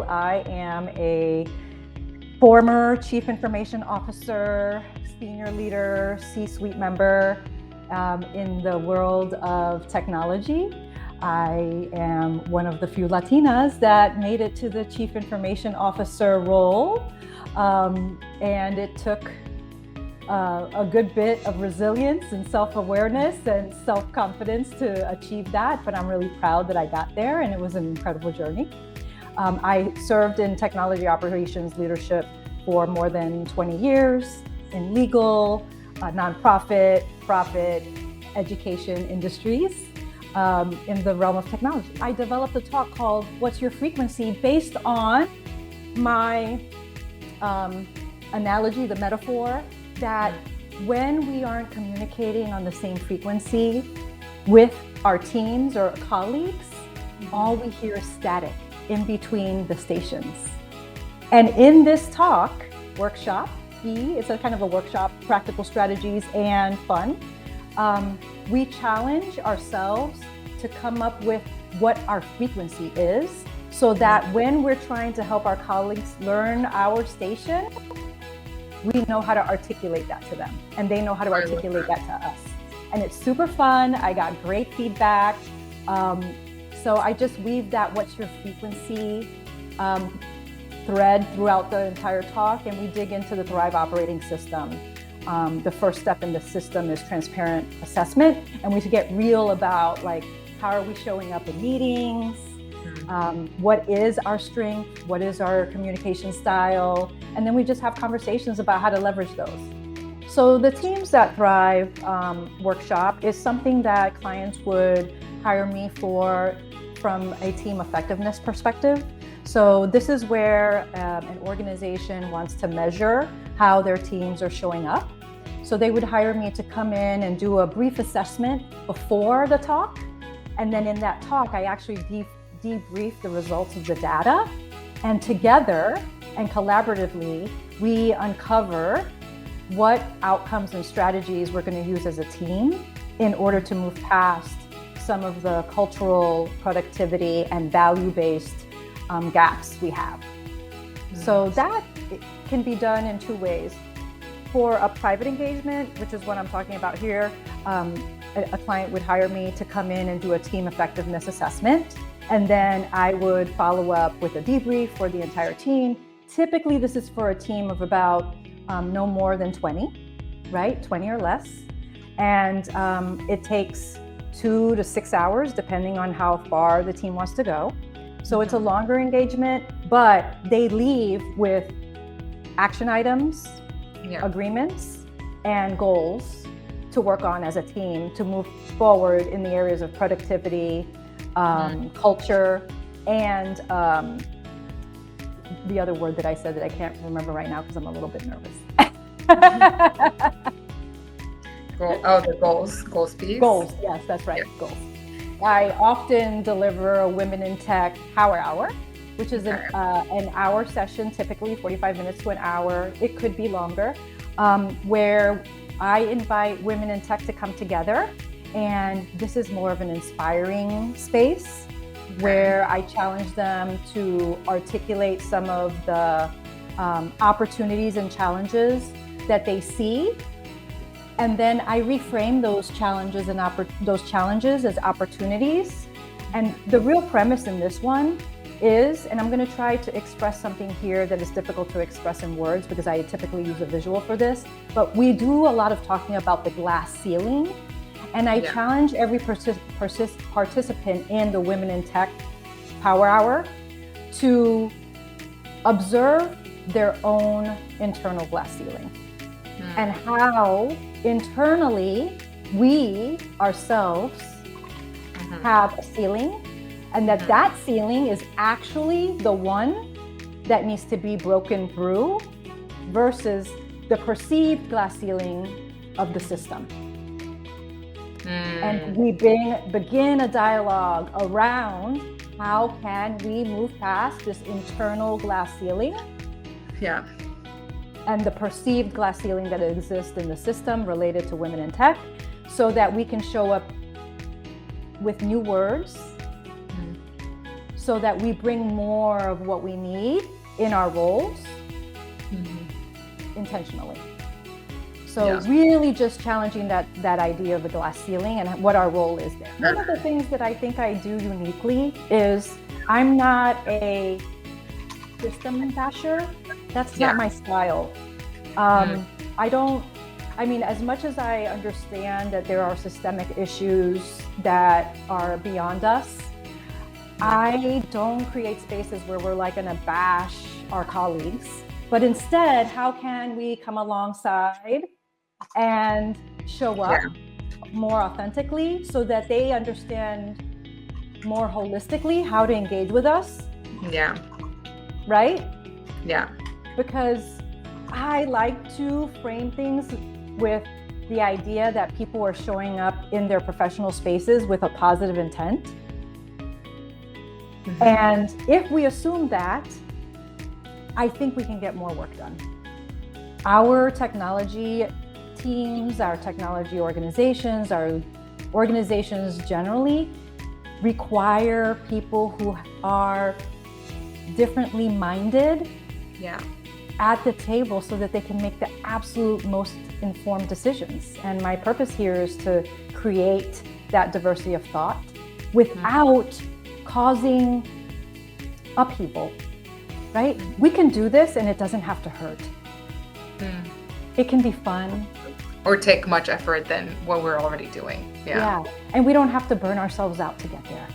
I am a former Chief Information Officer, senior leader, C-suite member in the world of technology. I am one of the few Latinas that made it to the Chief Information Officer role. And it took a good bit of resilience and self-awareness and self-confidence to achieve that, but I'm really proud that I got there, and it was an incredible journey. I served in technology operations leadership for more than 20 years in legal, nonprofit, profit, education industries in the realm of technology. I developed a talk called What's Your Frequency, based on my analogy, the metaphor, that when we aren't communicating on the same frequency with our teams or colleagues, all we hear is static in between the stations. And in this talk, workshop, it's a kind of a workshop, practical strategies and fun. We challenge ourselves to come up with what our frequency is, so that when we're trying to help our colleagues learn our station, we know how to articulate that to them, and they know how to articulate that to us. And it's super fun. I got great feedback. So I just weave that what's your frequency thread throughout the entire talk, and we dig into the Thrive operating system. The first step in the system is transparent assessment, and we get real about, like, how are we showing up in meetings? What is our strength? What is our communication style? And then we just have conversations about how to leverage those. So the Teams That Thrive workshop is something that clients would hire me for from a team effectiveness perspective. So this is where an organization wants to measure how their teams are showing up. So they would hire me to come in and do a brief assessment before the talk. And then in that talk, I actually debrief the results of the data, and together and collaboratively, we uncover what outcomes and strategies we're going to use as a team in order to move past some of the cultural, productivity, and value-based gaps we have. So that can be done in two ways. For a private engagement, which is what I'm talking about here, a client would hire me to come in and do a team effectiveness assessment. And then I would follow up with a debrief for the entire team. Typically, this is for a team of about no more than 20, right? 20 or less. And it takes 2 to 6 hours, depending on how far the team wants to go. So it's a longer engagement, but they leave with action items, agreements, and goals to work on as a team to move forward in the areas of productivity, culture, and the other word that I said that I can't remember right now because I'm a little bit nervous. The goals piece? Goals, yes, that's right, goals. I often deliver a Women in Tech Power Hour, which is an hour session, typically 45 minutes to an hour. It could be longer, where I invite women in tech to come together. And this is more of an inspiring space where I challenge them to articulate some of the opportunities and challenges that they see. And then I reframe those challenges as opportunities. And the real premise in this one is, and I'm going to try to express something here that is difficult to express in words because I typically use a visual for this, but we do a lot of talking about the glass ceiling. And I challenge every participant in the Women in Tech Power Hour to observe their own internal glass ceiling and how internally we ourselves have a ceiling, and that ceiling is actually the one that needs to be broken through versus the perceived glass ceiling of the system. And we begin a dialogue around how can we move past this internal glass ceiling and the perceived glass ceiling that exists in the system related to women in tech, so that we can show up with new words, so that we bring more of what we need in our roles intentionally. So really just challenging that idea of a glass ceiling and what our role is there. One of the things that I think I do uniquely is I'm not a system basher. That's not my style. As much as I understand that there are systemic issues that are beyond us, I don't create spaces where we're like gonna bash our colleagues, but instead, how can we come alongside and show up more authentically so that they understand more holistically how to engage with us? Yeah. Right? Yeah. Because I like to frame things with the idea that people are showing up in their professional spaces with a positive intent. And if we assume that, I think we can get more work done. Our technology teams, our technology organizations, our organizations generally require people who are differently minded at the table so that they can make the absolute most informed decisions. And my purpose here is to create that diversity of thought without causing upheaval, right? We can do this and it doesn't have to hurt. It can be fun. Or take much effort than what we're already doing. Yeah. And we don't have to burn ourselves out to get there.